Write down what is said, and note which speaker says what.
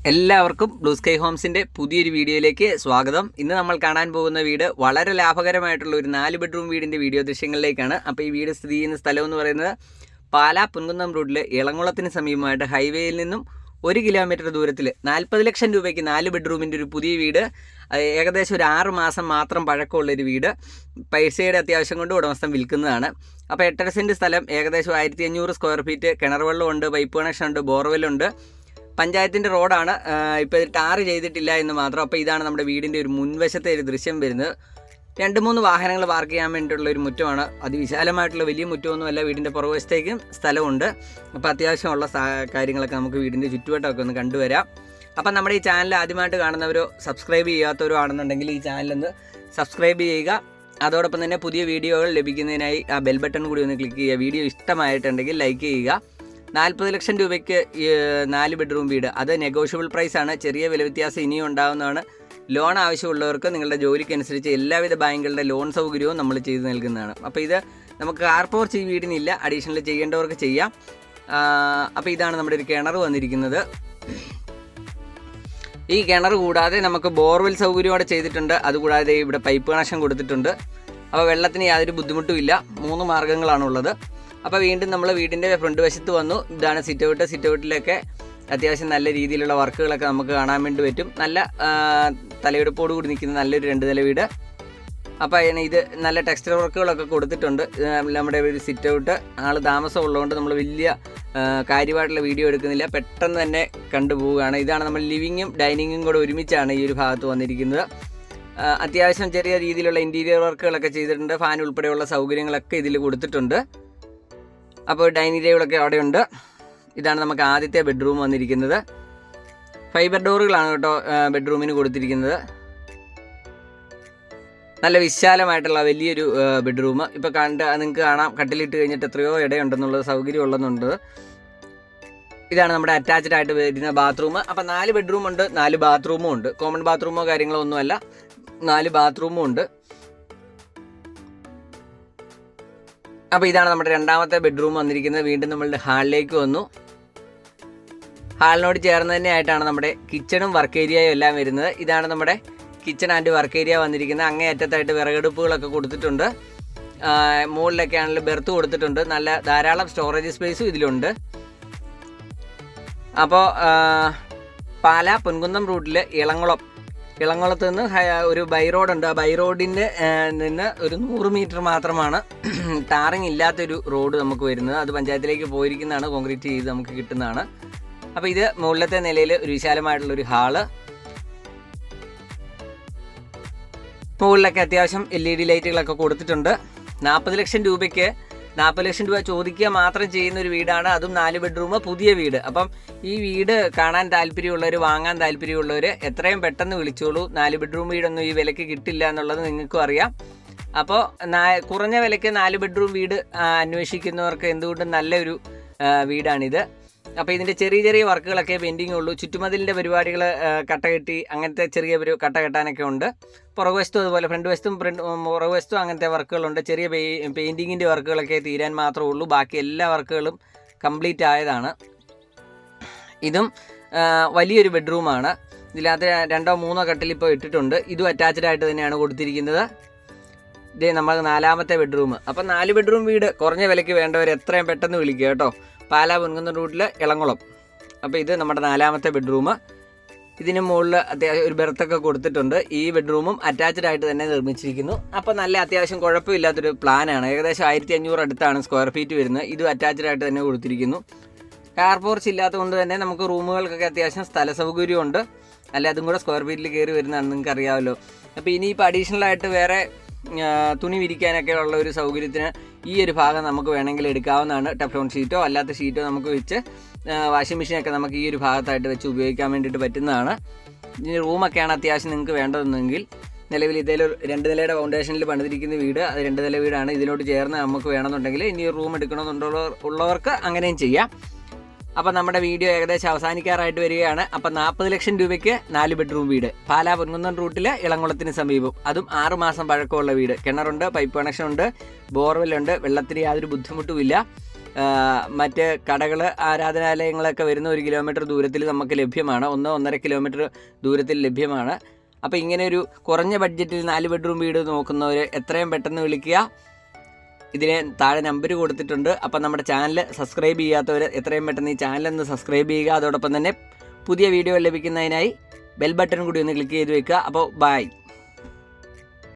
Speaker 1: എല്ലാവർക്കും blue sky ഹോംസിൻ്റെ പുതിയൊരു വീഡിയോയിലേക്ക് സ്വാഗതം. ഇന്ന് നമ്മൾ കാണാൻ പോകുന്ന വീട് വളരെ ലാഭകരമായിട്ടുള്ള ഒരു 4 ബെഡ്റൂം വീടിൻ്റെ വീഡിയോ ദൃശ്യങ്ങളിലേക്കാണ്. അപ്പോൾ ഈ വീട് സ്ഥിതി ചെയ്യുന്ന സ്ഥലം എന്ന് പറയുന്നത് പാലാ പുൻകുന്നം റോഡിൽ ഇളംകുളത്തിന് സമീപമായിട്ട് ഹൈവേയിൽ നിന്നും 1 കിലോമീറ്റർ ദൂരത്തിൽ 40 ലക്ഷം രൂപയ്ക്ക് 4 ബെഡ്റൂമിൻ്റെ ഒരു പുതിയ വീട്, ഏകദേശം ഒരു 6 മാസം മാത്രം പഴക്കമുള്ളൊരു വീട്, പൈസയുടെ അത്യാവശ്യം കൊണ്ട് ഉടമസ്ഥൻ വിൽക്കുന്നതാണ്. അപ്പോൾ 8.5 സെൻറ്റ് സ്ഥലം, ഏകദേശം 1500 സ്ക്വയർ ഫീറ്റ്, കിണർ വെള്ളമുണ്ട്, പൈപ്പ് കണക്ഷൻ ഉണ്ട്, ബോർവെല്ലുണ്ട്, പഞ്ചായത്തിൻ്റെ റോഡാണ്. ഇപ്പോൾ ഇത് ടാർ ചെയ്തിട്ടില്ല എന്ന് മാത്രം. അപ്പോൾ ഇതാണ് നമ്മുടെ വീടിൻ്റെ ഒരു മുൻവശത്തെ ഒരു ദൃശ്യം വരുന്നത്. 2-3 വാഹനങ്ങൾ പാർക്ക് ചെയ്യാൻ വേണ്ടിയിട്ടുള്ള ഒരു മുറ്റമാണ്. അതിവിശാലമായിട്ടുള്ള വലിയ മുറ്റമൊന്നുമല്ല. വീടിൻ്റെ പുറകുവശത്തേക്കും സ്ഥലമുണ്ട്. അപ്പോൾ അത്യാവശ്യമുള്ള കാര്യങ്ങളൊക്കെ നമുക്ക് വീടിൻ്റെ ചുറ്റുവട്ടമൊക്കെ ഒന്ന് കണ്ടുവരാം. അപ്പം നമ്മുടെ ഈ ചാനൽ ആദ്യമായിട്ട് കാണുന്നവരോ സബ്സ്ക്രൈബ് ചെയ്യാത്തവരോ ആണെന്നുണ്ടെങ്കിൽ ഈ ചാനലൊന്ന് സബ്സ്ക്രൈബ് ചെയ്യുക. അതോടൊപ്പം തന്നെ പുതിയ വീഡിയോകൾ ലഭിക്കുന്നതിനായി ആ ബെൽ ബട്ടൺ കൂടി ഒന്ന് ക്ലിക്ക് ചെയ്യുക. വീഡിയോ ഇഷ്ടമായിട്ടുണ്ടെങ്കിൽ ലൈക്ക് ചെയ്യുക. 40 ലക്ഷം രൂപയ്ക്ക് 4 ബെഡ്റൂം വീട്, അത് നെഗോഷ്യബിൾ പ്രൈസാണ്. ചെറിയ വില വ്യത്യാസം ഇനിയും ഉണ്ടാകുന്നതാണ്. ലോൺ ആവശ്യമുള്ളവർക്ക് നിങ്ങളുടെ ജോലിക്കനുസരിച്ച് എല്ലാവിധ ബാങ്കുകളുടെ ലോൺ സൗകര്യവും നമ്മൾ ചെയ്തു നൽകുന്നതാണ്. അപ്പോൾ ഇത് നമുക്ക് കാർ പോർച്ച് ഈ വീടിനില്ല, അഡീഷണൽ ചെയ്യേണ്ടവർക്ക് ചെയ്യാം. അപ്പോൾ ഇതാണ് നമ്മുടെ ഒരു കിണർ വന്നിരിക്കുന്നത്. ഈ കിണർ കൂടാതെ നമുക്ക് ബോർവെൽ സൗകര്യത്തോടെ ചെയ്തിട്ടുണ്ട്. അതുകൂടാതെ ഇവിടെ പൈപ്പ് കണക്ഷൻ കൊടുത്തിട്ടുണ്ട്. അപ്പോൾ വെള്ളത്തിന് യാതൊരു ബുദ്ധിമുട്ടുമില്ല. 3 മാർഗ്ഗങ്ങളാണുള്ളത്. അപ്പോൾ വീണ്ടും നമ്മൾ വീടിൻ്റെ ഫ്രണ്ട് വശത്ത് വന്നു. ഇതാണ് സിറ്റൗട്ട്. സിറ്റൗട്ടിലൊക്കെ അത്യാവശ്യം നല്ല രീതിയിലുള്ള വർക്കുകളൊക്കെ നമുക്ക് കാണാൻ വേണ്ടി പറ്റും. നല്ല തലയെടുപ്പോട് കൂടി നിൽക്കുന്ന നല്ലൊരു 2 നില വീട്. അപ്പോൾ ഇത് നല്ല ടെക്സ്റ്റർ വർക്കുകളൊക്കെ കൊടുത്തിട്ടുണ്ട്. നമ്മുടെ ഒരു സിറ്റൗട്ട്, ആൾ താമസം ഉള്ളതുകൊണ്ട് നമ്മൾ വലിയ കാര്യമായിട്ടുള്ള വീഡിയോ എടുക്കുന്നില്ല, പെട്ടെന്ന് തന്നെ കണ്ടുപോവുകയാണ്. ഇതാണ് നമ്മൾ ലിവിങ്ങും ഡൈനിങ്ങും കൂടെ ഒരുമിച്ചാണ് ഈ ഒരു ഭാഗത്ത് വന്നിരിക്കുന്നത്. അത്യാവശ്യം ചെറിയ രീതിയിലുള്ള ഇൻറ്റീരിയർ വർക്കുകളൊക്കെ ചെയ്തിട്ടുണ്ട്. ഫാൻ ഉൾപ്പെടെയുള്ള സൗകര്യങ്ങളൊക്കെ ഇതിൽ കൊടുത്തിട്ടുണ്ട്. അപ്പോൾ ഡൈനിങ് ടേബിളൊക്കെ അവിടെയുണ്ട്. ഇതാണ് നമുക്ക് ആദ്യത്തെ ബെഡ്റൂം വന്നിരിക്കുന്നത്. ഫൈബർ ഡോറുകളാണ് കേട്ടോ ബെഡ്റൂമിന് കൊടുത്തിരിക്കുന്നത്. നല്ല വിശാലമായിട്ടുള്ള വലിയൊരു ബെഡ്റൂം. ഇപ്പോൾ നിങ്ങൾക്ക് കാണാം, കട്ടിലിട്ട് കഴിഞ്ഞിട്ട് എത്രയോ ഇടയുണ്ടെന്നുള്ളത്, സൗകര്യം ഉള്ളതെന്നുണ്ട്. ഇതാണ് നമ്മുടെ അറ്റാച്ച്ഡ് ആയിട്ട് വരുന്ന ബാത്റൂം. അപ്പോൾ 4 ബെഡ്റൂം ഉണ്ട്, 4 ബാത്റൂമും ഉണ്ട്. കോമൺ ബാത്റൂമോ കാര്യങ്ങളോ ഒന്നുമല്ല, 4 ബാത്റൂമും ഉണ്ട്. അപ്പോൾ ഇതാണ് നമ്മുടെ രണ്ടാമത്തെ ബെഡ്റൂം വന്നിരിക്കുന്നത്. വീണ്ടും നമ്മളുടെ ഹാളിലേക്ക് വന്നു. ഹാളിനോട് ചേർന്ന് തന്നെ ആയിട്ടാണ് നമ്മുടെ കിച്ചണും വർക്ക് ഏരിയയും എല്ലാം വരുന്നത്. ഇതാണ് നമ്മുടെ കിച്ചൺ ആൻഡ് വർക്ക് ഏരിയ വന്നിരിക്കുന്നത്. അങ്ങേ അറ്റത്തായിട്ട് വിറകടുപ്പുകളൊക്കെ കൊടുത്തിട്ടുണ്ട്. മുകളിലൊക്കെ ആണെങ്കിൽ ബെർത്ത് കൊടുത്തിട്ടുണ്ട്. നല്ല ധാരാളം സ്റ്റോറേജ് സ്പേസും ഇതിലുണ്ട്. അപ്പോൾ പാലാ പൊൻകുന്നം റൂട്ടിൽ ഇളംകുളത്ത് നിന്ന് ഒരു ബൈ റോഡുണ്ട്. ആ ബൈ റോഡിൻ്റെ നിന്ന് ഒരു 100 മീറ്റർ മാത്രമാണ് ടാറിങ് ഇല്ലാത്തൊരു റോഡ് നമുക്ക് വരുന്നത്. അത് പഞ്ചായത്തിലേക്ക് പോയിരിക്കുന്നതാണ്, കോൺക്രീറ്റ് ചെയ്ത് നമുക്ക് കിട്ടുന്നതാണ്. അപ്പോൾ ഇത് മുകളിലത്തെ നിലയിൽ ഒരു വിശാലമായിട്ടുള്ളൊരു ഹാള്. മുകളിലൊക്കെ അത്യാവശ്യം LED ലൈറ്റുകളൊക്കെ കൊടുത്തിട്ടുണ്ട്. 40 ലക്ഷം രൂപയ്ക്ക് 40 ലക്ഷം രൂപ ചോദിക്കുക മാത്രം ചെയ്യുന്ന ഒരു വീടാണ്. അതും 4 ബെഡ്റൂം പുതിയ വീട്. അപ്പം ഈ വീട് കാണാൻ താല്പര്യമുള്ളവർ, വാങ്ങാൻ താല്പര്യമുള്ളവർ എത്രയും പെട്ടെന്ന് വിളിച്ചോളൂ. 4 ബെഡ്റൂം വീടൊന്നും ഈ വിലയ്ക്ക് കിട്ടില്ല എന്നുള്ളത് നിങ്ങൾക്കും അറിയാം. അപ്പോൾ കുറഞ്ഞ വിലയ്ക്ക് 4 ബെഡ്റൂം വീട് അന്വേഷിക്കുന്നവർക്ക് എന്തുകൊണ്ടും നല്ലൊരു വീടാണിത്. അപ്പോൾ ഇതിൻ്റെ ചെറിയ ചെറിയ വർക്കുകളൊക്കെ പെൻഡിങ് ഉള്ളൂ. ചുറ്റുമതിലിൻ്റെ പരിപാടികൾ, കട്ട കെട്ടി, അങ്ങനത്തെ ചെറിയ കട്ട കെട്ടാനൊക്കെ ഉണ്ട്. പുറകുവശത്തും അതുപോലെ ഫ്രണ്ട് വശത്തും പുറകുവശത്തും അങ്ങനത്തെ വർക്കുകളുണ്ട്. ചെറിയ പെയിൻറ്റിങ്ങിൻ്റെ വർക്കുകളൊക്കെ തീരാൻ മാത്രമേ ഉള്ളൂ. ബാക്കി എല്ലാ വർക്കുകളും കംപ്ലീറ്റ് ആയതാണ്. ഇതും വലിയൊരു ബെഡ്റൂമാണ്. ഇതിനകത്ത് 2-3 കട്ടിൽ ഇപ്പോൾ ഇട്ടിട്ടുണ്ട്. ഇതും അറ്റാച്ച്ഡ് ആയിട്ട് തന്നെയാണ് കൊടുത്തിരിക്കുന്നത്. ഇതേ നമ്മൾ 4ാമത്തെ ബെഡ്റൂം. അപ്പം 4 ബെഡ്റൂം വീട് കുറഞ്ഞ വിലയ്ക്ക് വേണ്ടവർ എത്രയും പെട്ടെന്ന് വിളിക്കുക കേട്ടോ. പാലാ പൊൻകുന്നം റൂട്ടിൽ ഇളംകുളം. അപ്പോൾ ഇത് നമ്മുടെ 4ാമത്തെ ബെഡ്റൂം. ഇതിന് മുകളിൽ അത്യാവശ്യം ഒരു ബെർത്തൊക്കെ കൊടുത്തിട്ടുണ്ട്. ഈ ബെഡ്റൂമും അറ്റാച്ച്ഡ് ആയിട്ട് തന്നെ നിർമ്മിച്ചിരിക്കുന്നു. അപ്പോൾ നല്ല അത്യാവശ്യം കുഴപ്പമില്ലാത്തൊരു പ്ലാനാണ്. ഏകദേശം 1500 അടുത്താണ് സ്ക്വയർ ഫീറ്റ് വരുന്നത്. ഇതും അറ്റാച്ച്ഡ് ആയിട്ട് തന്നെ കൊടുത്തിരിക്കുന്നു. കാർ പോർച്ച് ഇല്ലാത്തതുകൊണ്ട് തന്നെ നമുക്ക് റൂമുകൾക്കൊക്കെ അത്യാവശ്യം സ്ഥല സൗകര്യമുണ്ട്. അല്ല, അതും കൂടെ സ്ക്വയർ ഫീറ്റിൽ കയറി വരുന്നതാണ്, നിങ്ങൾക്ക് അറിയാമല്ലോ. അപ്പോൾ ഇനിയിപ്പോൾ അഡീഷണലായിട്ട് വേറെ തുണി വിരിക്കാനൊക്കെ ഉള്ള ഒരു സൗകര്യത്തിന് ഈ ഒരു ഭാഗം നമുക്ക് വേണമെങ്കിൽ എടുക്കാവുന്നതാണ്. ടെഫ്ലോൺ ഷീറ്റോ അല്ലാത്ത ഷീറ്റോ നമുക്ക് വെച്ച്, വാഷിംഗ് മെഷീനൊക്കെ നമുക്ക് ഈ ഒരു ഭാഗത്തായിട്ട് വെച്ച് ഉപയോഗിക്കാൻ വേണ്ടിയിട്ട് പറ്റുന്നതാണ്. ഇനി റൂമൊക്കെയാണ് അത്യാവശ്യം നിങ്ങൾക്ക് വേണ്ടതെന്നെങ്കിൽ, നിലവിൽ ഇതേലും 2 നിലയുടെ ഫൗണ്ടേഷനിൽ പണിതിരിക്കുന്ന വീട്, അത് 2 നില വീടാണ്. ഇതിലോട്ട് ചേർന്ന് നമുക്ക് വേണമെന്നുണ്ടെങ്കിൽ ഇനി റൂം എടുക്കണമെന്നുള്ളവർക്ക് അങ്ങനെയും ചെയ്യാം. അപ്പം നമ്മുടെ വീഡിയോ ഏകദേശം അവസാനിക്കാറായിട്ട് വരികയാണ്. അപ്പം 40 ലക്ഷം രൂപയ്ക്ക് 4 ബെഡ്റൂം വീട്, പാലാ പൊൻകുന്നം റൂട്ടിൽ ഇളംകുളത്തിന് സമീപം. അതും 6 മാസം പഴക്കമുള്ള വീട്. കിണറുണ്ട്, പൈപ്പ് കണക്ഷൻ ഉണ്ട്, ബോർവെല്ലുണ്ട്, വെള്ളത്തിന് യാതൊരു ബുദ്ധിമുട്ടുമില്ല. മറ്റ് കടകൾ ആരാധനാലയങ്ങളൊക്കെ വരുന്ന 1 കിലോമീറ്റർ ദൂരത്തിൽ നമുക്ക് ലഭ്യമാണ്, 1-1.5 കിലോമീറ്റർ ദൂരത്തിൽ ലഭ്യമാണ്. അപ്പോൾ ഇങ്ങനെ ഒരു കുറഞ്ഞ ബഡ്ജറ്റിൽ 4 ബെഡ്റൂം വീട് നോക്കുന്നവർ എത്രയും പെട്ടെന്ന് വിളിക്കുക. ഇതിന് താഴെ നമ്പർ കൊടുത്തിട്ടുണ്ട്. അപ്പം നമ്മുടെ ചാനൽ സബ്സ്ക്രൈബ് ചെയ്യാത്തവർ എത്രയും പെട്ടെന്ന് ഈ ചാനലൊന്ന് സബ്സ്ക്രൈബ് ചെയ്യുക. അതോടൊപ്പം തന്നെ പുതിയ വീഡിയോ ലഭിക്കുന്നതിനായി ബെൽ ബട്ടൺ കൂടി ഒന്ന് ക്ലിക്ക് ചെയ്ത് വെക്കുക. അപ്പോൾ ബൈ.